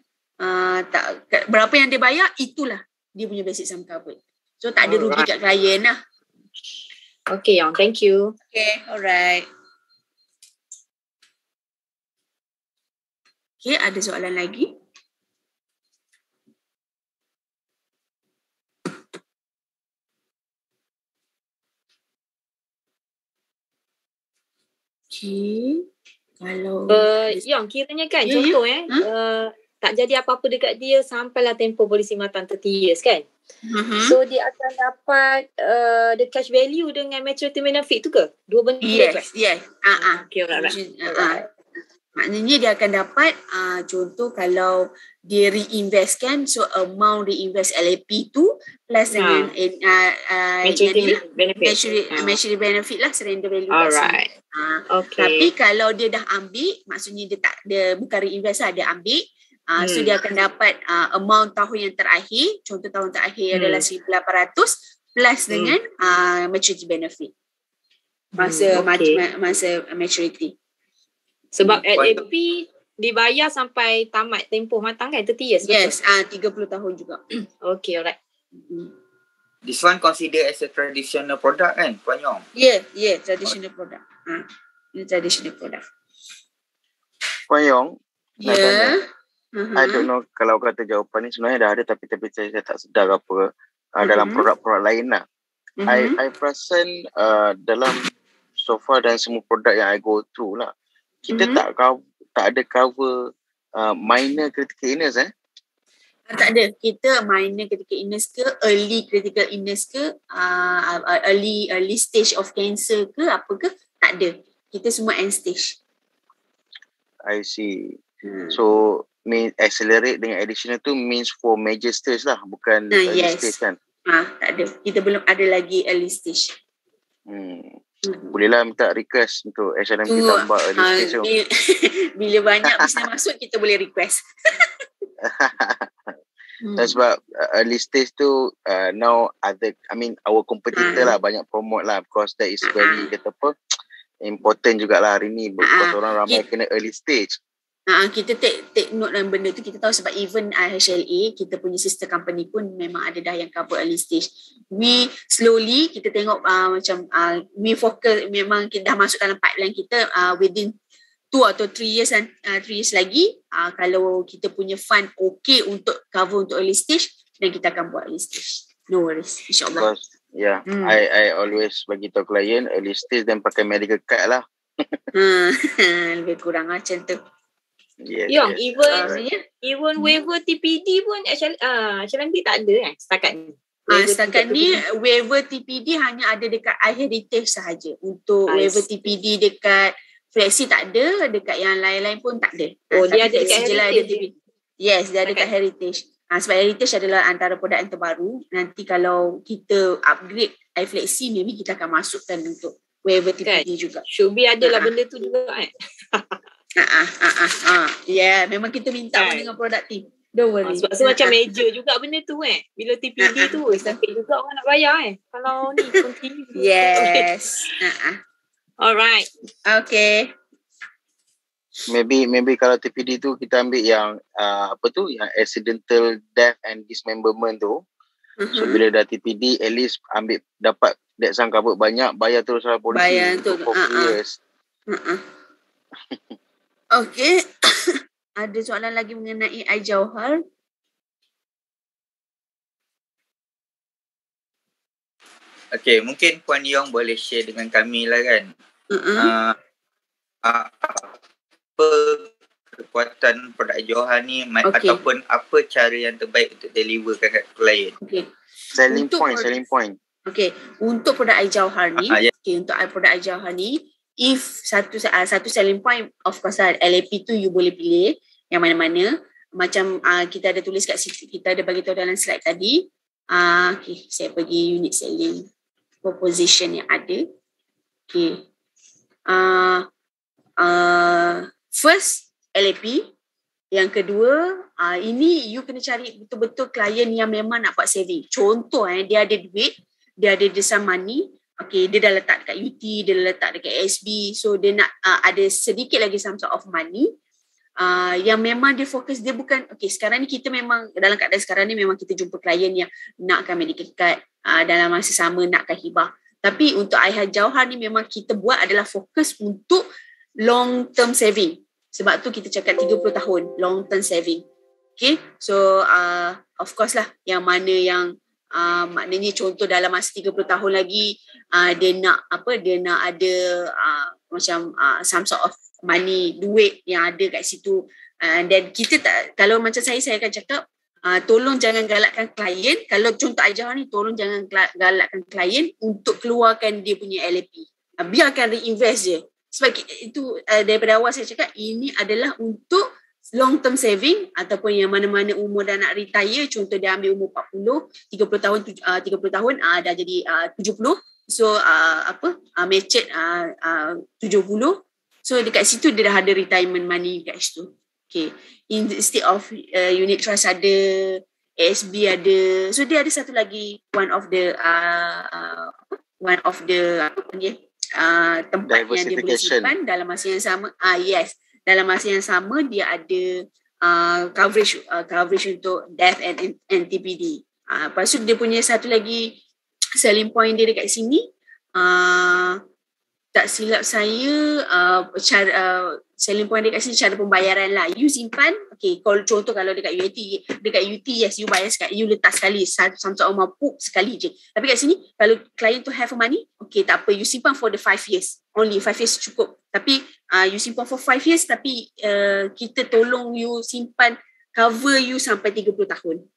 berapa yang dia bayar, itulah dia punya basic sum covered. So tak ada rugi kat klien lah. Okay, Yang. Thank you. Okay, alright. Okay, ada soalan lagi? Okay. Kalau Yang kiranya kan contoh tak jadi apa-apa dekat dia sampailah tempoh polisi matang 30 years kan. So dia akan dapat the cash value dengan maturity benefit tu ke? Dua benda kan? Yes. Okay, alright. Maknanya dia akan dapat contoh kalau dia reinvest kan, so amount reinvest LAP tu plus dengan maturity benefit lah, surrender value. Alright. Okay. Tapi kalau dia dah ambil, maksudnya dia bukan reinvest lah, dia ambil. So dia akan dapat amount tahun yang terakhir, contoh tahun terakhir adalah 1,800 plus dengan maturity benefit. Masa maturity. Sebab LAP dibayar sampai tamat tempoh matang kan, 30 years. Yes, 30 tahun juga. Okay, alright. This one consider as a traditional product kan, Puan Yong? Yeah, traditional product. Ini traditional product. Puan Yong, nak tanya. I don't know kalau kata jawapan ni sebenarnya dah ada tapi saya tak sedar apa dalam produk-produk lain lah. I perasan dalam so far dan semua produk yang I go through lah, kita tak ada cover minor critical illness Tak ada. Kita minor critical illness ke, early critical illness ke, early stage of cancer ke, apa ke, tak ada. Kita semua end stage. I see. So accelerate dengan additional tu means for major stage lah, bukan early stage kan? Tak ada. Kita belum ada lagi early stage. Bolehlah minta request untuk SNMP tambah early stage tu. Bila banyak bisnes masuk, kita boleh request. Sebab early stage tu now our competitor lah banyak promote lah, because that is very important jugalah hari ni, because orang ramai kena early stage. Kita take note dalam benda tu. Kita tahu sebab even IHLA, kita punya sister company pun memang ada dah yang cover early stage. We slowly, kita tengok we focus, memang kita dah masuk dalam pipeline kita within 2 atau 3 years and 3 years lagi, kalau kita punya fund okay untuk cover untuk early stage, dan kita akan buat early stage. No worries, insyaAllah. I always bagi tahu klien early stage dan pakai medical card lah. Lebih kurang macam tu. Even waiver TPD pun HLMP tak ada setakat ni. Setakat ni waiver TPD hanya ada dekat iHeritage sahaja. Untuk waiver TPD dekat Flexi tak ada, dekat yang lain-lain pun tak ada. Dia ada dekat Heritage. Yes, dia ada dekat Heritage. Sebab Heritage adalah antara produk yang terbaru. Nanti kalau kita upgrade iFlexi, maybe kita akan masukkan untuk waiver TPD juga. Should be ada lah benda tu juga Memang kita minta dengan produk team. Don't worry. Sebab macam major juga benda tu Bila TPD tu sampai juga orang nak bayar kalau ni continue. Yes. Alright. Okay. Maybe kalau TPD tu kita ambil yang yang accidental death and dismemberment tu. So bila dah TPD, at least dapat that sum cover banyak, bayar terus lah polisi. Bayar tu. Years. Okay. Ada soalan lagi mengenai iJauhar? Okay, mungkin Puan Yong boleh share dengan kami lah kan. Apa kekuatan produk iJauhar ni, ataupun apa cara yang terbaik untuk deliverkan kat klien. Okay. Selling point. Okay, untuk produk iJauhar ni, untuk produk iJauhar ni, if satu selling point, of course LAP tu you boleh pilih yang mana-mana. Macam kita ada tulis kat situ, kita ada bagi tahu dalam slide tadi. Saya pergi unit selling proposition yang ada. Okay. First, LAP. Yang kedua, ini you kena cari betul-betul klien yang memang nak buat saving. Contoh, dia ada duit, dia ada some money. Okay, dia dah letak dekat UT, dia dah letak dekat SB. So, dia nak ada sedikit lagi some sort of money. Yang memang dia fokus, dia bukan, okay, sekarang ni kita memang, dalam keadaan sekarang ni memang kita jumpa klien yang nakkan medical card, dalam masa sama nakkan hibah. Tapi untuk iJauhar ni memang kita buat adalah fokus untuk long term saving. Sebab tu kita cakap 30 tahun long term saving. Okay, so of course lah, yang mana yang maknanya contoh dalam masa 30 tahun lagi dia nak ada macam some sort of money, duit yang ada kat situ. Dan kita tak, kalau macam saya akan cakap tolong jangan galakkan klien. Kalau contoh iJauhar ni, tolong jangan galakkan klien untuk keluarkan dia punya LAP. Biarkan reinvest je. Sebab itu daripada awal saya cakap ini adalah untuk long term saving, ataupun yang mana-mana umur dah nak retire, contoh dia ambil umur 40, 30 tahun dah jadi 70. So matured 70. So dekat situ dia dah ada retirement money kat situ. Okay. Instead of unit trust ada, ASB ada. So dia ada satu lagi one of the tempat yang dia boleh simpan dalam masa yang sama. Yes. Dalam masa yang sama dia ada coverage untuk death and TPD. Lepas tu dia punya satu lagi selling point dia dekat sini, tak silap saya selling point dekat sini cara pembayaran lah. You simpan, okay, kalau contoh kalau dekat UT yes, you bayar sekali, you letak sekali sampai mampu sekali je. Tapi kat sini kalau client tu have money, okay, tak apa, you simpan for the 5 years. Only 5 years cukup. Tapi you simpan for 5 years tapi kita tolong you simpan, cover you sampai 30 tahun.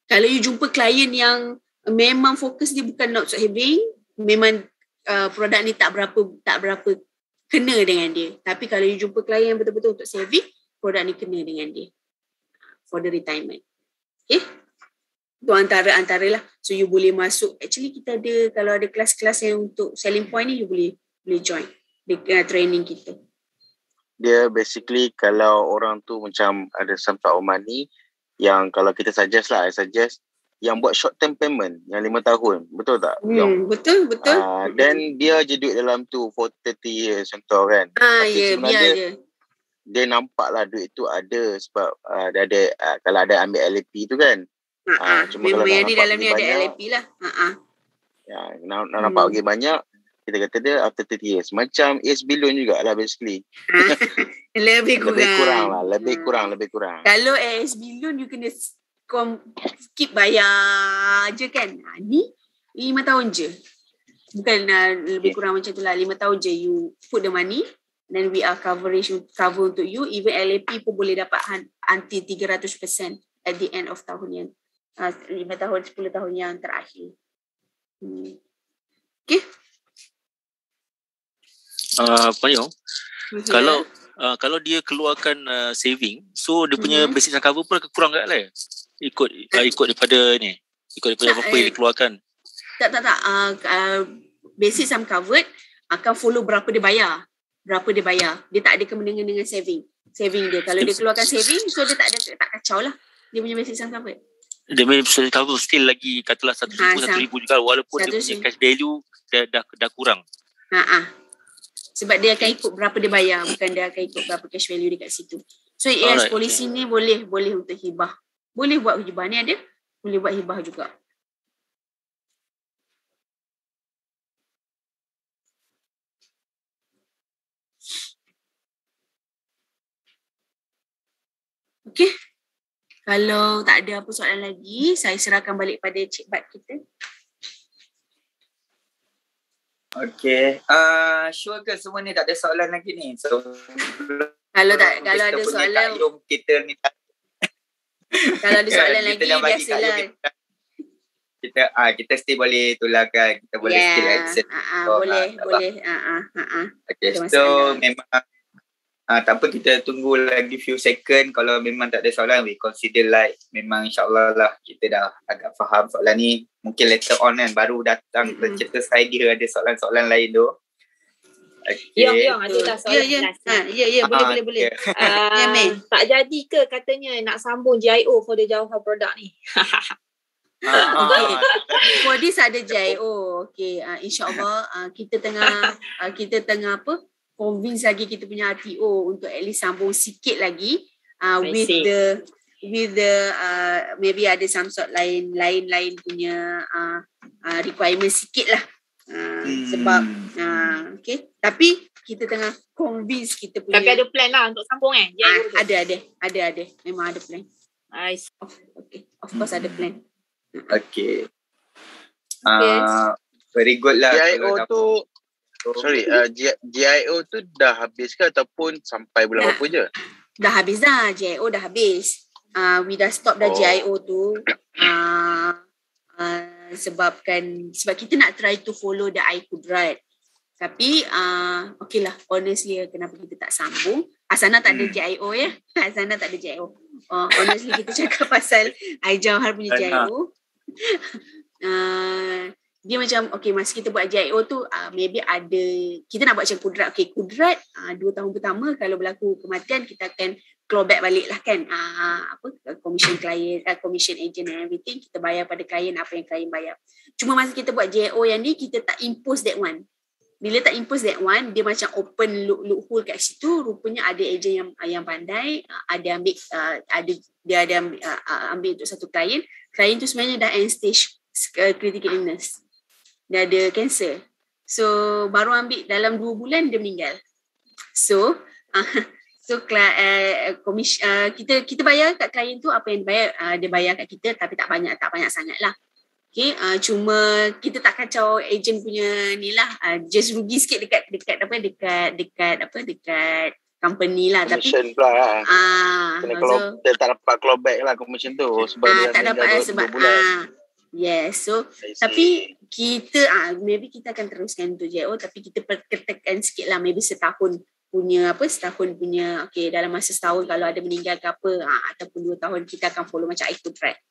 Kalau you jumpa klien yang memang fokus dia bukan not saving, memang produk ni tak berapa kena dengan dia. Tapi kalau you jumpa klien yang betul-betul untuk saving, produk ni kena dengan dia for the retirement. Okay, itu antara lah. So you boleh masuk, actually kita ada, kalau ada kelas-kelas yang untuk selling point ni, you boleh join training kita. Dia basically kalau orang tu macam ada some sort of money, yang kalau kita suggest lah, I suggest yang buat short term payment yang 5 tahun, betul tak? Betul. Then dia je duit dalam tu for 30 years contoh kan. Tapi sebenarnya dia nampak lah duit tu ada sebab dia ada, kalau ada ambil LAP tu kan. Cuma kalau yang ni dalam ni ada LAP lah. Nampak lagi banyak, kita kata dia after 30 years. Macam ASB loan jugalah basically. Lebih kurang. Lebih kurang. Kalau ASB loan you kena skip bayar je kan. Ni 5 tahun je. Bukan lebih kurang macam tu lah. 5 tahun je you put the money, then we are cover untuk you. Even LAP pun boleh dapat until 300% at the end of tahun yang 5 tahun, 10 tahun yang terakhir. Okay. Payung, kalau dia keluarkan saving, so dia punya basic cover pun akan kurang tak lah? Ikut daripada ni, ikut daripada apa yang dikeluarkan. Tak. Basic sum covered akan follow berapa dia bayar. Dia tak ada kena dengan saving dia. Kalau dia keluarkan saving, so dia tak kacau lah. Dia punya basic sum covered. Dia punya basic cover still lagi katalah 1,000 juga, walaupun dia punya cash value dah kurang. Sebab dia akan ikut berapa dia bayar, bukan dia akan ikut berapa cash value dekat situ. So yes, polisi ni boleh untuk hibah. Boleh buat hibah ni ada, boleh buat hibah juga. Okay. Kalau tak ada apa soalan lagi, saya serahkan balik pada Cik Bat kita. Okay. Sure ke semua ni tak ada soalan lagi ni? So, kalau ada soalan, kita ni kalau ada soalan lagi, biasalah. Kita still boleh tularkan, kita boleh still access. Boleh. Okay, so memang tak apa, kita tunggu lagi few second. Kalau memang tak ada soalan, we consider like memang insyaAllah lah kita dah agak faham soalan ni. Mungkin later on kan baru datang tercetus idea ada soalan-soalan lain tu. Okay. Yang ada lah soalan. Boleh. Tak jadi ke katanya nak sambung GIO for the Jauhar produk ni? Okay. For this ada GIO. Okay. InsyaAllah kita tengah apa? Convince lagi kita punya RTO untuk at least sambung sikit lagi with the maybe ada some sort lain punya requirement sikit lah. Sebab okay, tapi kita tengah convince kita punya. Tapi ada plan lah untuk sambung ada memang ada plan. Nice. Okay, of course ada plan. Okay. Very good lah. GIO tu GIO tu dah habis ke ataupun sampai bulan berapa je? Dah habis dah, GIO dah habis. We dah stop dah GIO tu. Sebab kita nak try to follow the iKudrat. Tapi okay lah, honestly kenapa kita tak sambung. Asana tak ada GIO ya. Asana tak ada GIO. Honestly kita cakap pasal iJauhar punya GIO. Dia macam okay, masa kita buat GIO tu maybe ada, kita nak buat macam Kudrat. Okay, Kudrat 2 tahun pertama kalau berlaku kematian kita akan claw back balik lah kan, commission client, commission agent and everything, kita bayar pada klien apa yang klien bayar. Cuma masa kita buat GIO yang ni, kita tak impose that one. Bila tak impose that one, dia macam open loophole kat situ. Rupanya ada agent yang pandai, ada ambil untuk satu klien tu sebenarnya dah end stage critical illness. Dia ada cancer. So baru ambil dalam 2 bulan dia meninggal. So kita bayar kat klien tu apa yang dia bayar kat kita, tapi tak banyak sangat lah. Okay, cuma kita tak kacau agent punya ni lah, just rugi sikit dekat company lah. Commission tapi pula dia tak dapat clawback lah commission tu sebab dia tak dapat sebab yes. So tapi kita maybe kita akan teruskan untuk JIO, tapi kita perketatkan sikit lah, maybe setahun punya okay, dalam masa setahun kalau ada meninggal ke apa, ataupun 2 tahun kita akan follow macam I Food Track.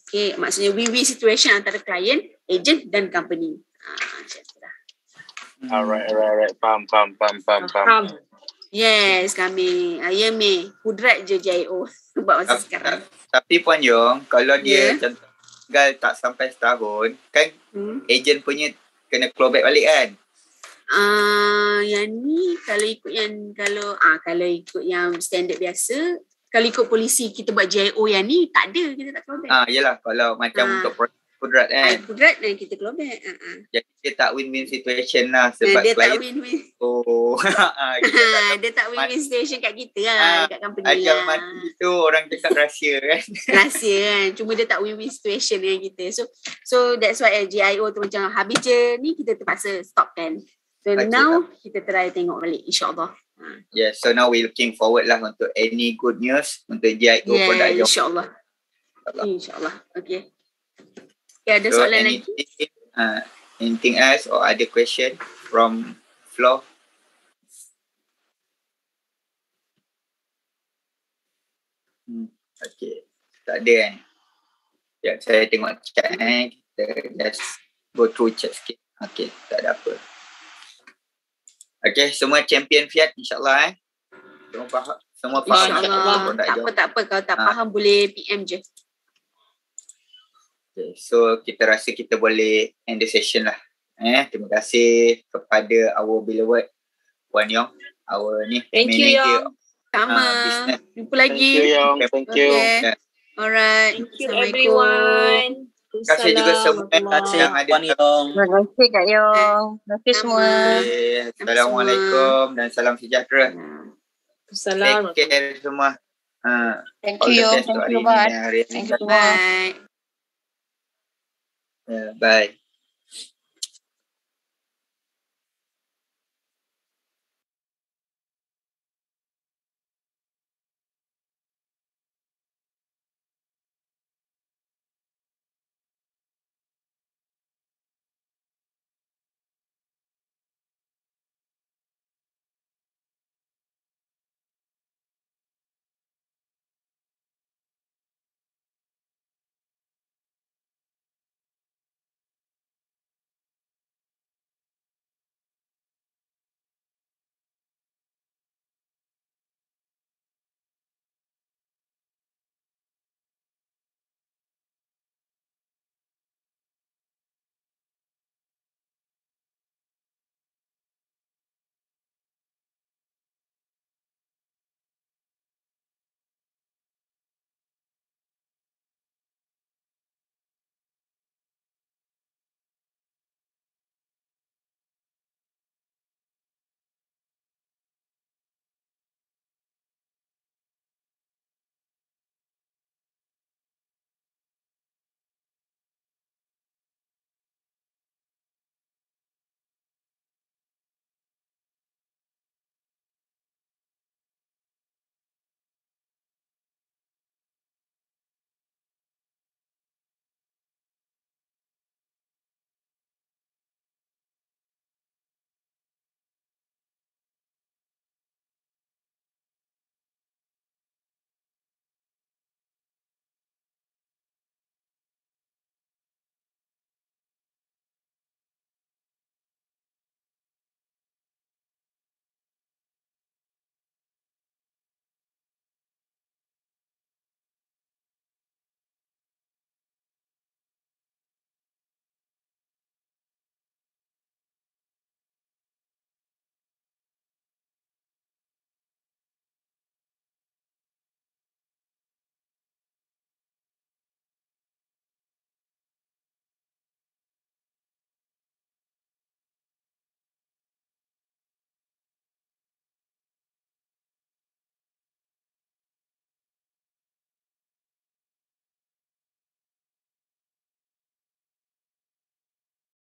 Okay, maksudnya win-win situation antara klien, agent dan company. Macam tu lah. Alright. Faham. Yes, kami Yemi Kudrat je JIO buat masa sekarang. Tapi Puan Yong, kalau dia contoh tinggal tak sampai setahun, kan agent punya kena clawback balik kan? Yang ni kalau ikut yang standard biasa, kalau ikut polisi kita buat JIO yang ni tak ada, kita tak clawback. Yalah, kalau macam untuk Kudrat kan. Kudrat dan kita clawback. Jadi dia tak win-win situation lah sebab dia klien tak win-win. Dia tak win-win situation kat kita lah, kat company lah. Ajal mati tu orang cakap rahsia kan. Rahsia kan. Cuma dia tak win-win situation dengan kita. So that's why JIO tu macam habis je ni kita terpaksa stop kan. So now kita try tengok balik insyaAllah. Yes, so now we looking forward lah untuk any good news untuk JIO product. InsyaAllah. Okay. Ada soalan lagi? Anything else or other question from floor? Okay, tak ada kan? Sekejap saya tengok chat kita just go through chat sikit. Okay, tak ada apa. Okay, semua champion Fiat insyaAllah Semua faham InsyaAllah. Tak apa. Kalau tak faham boleh PM je. Okay, so kita rasa kita boleh end the session lah. Terima kasih kepada our beloved Puan Yong, our Thank you Yong. Sama. Jumpa lagi. Thank you Yong. Thank you. Okay. Alright. Thank you everyone. Terima kasih juga semua yang ada. Puan Yong. Terima kasih Kak Yong. Terima kasih semua. Assalamualaikum dan salam sejahtera. Assalamualaikum. Take care semua. Thank you Yong. Thank you. Bye. Bye. Bye.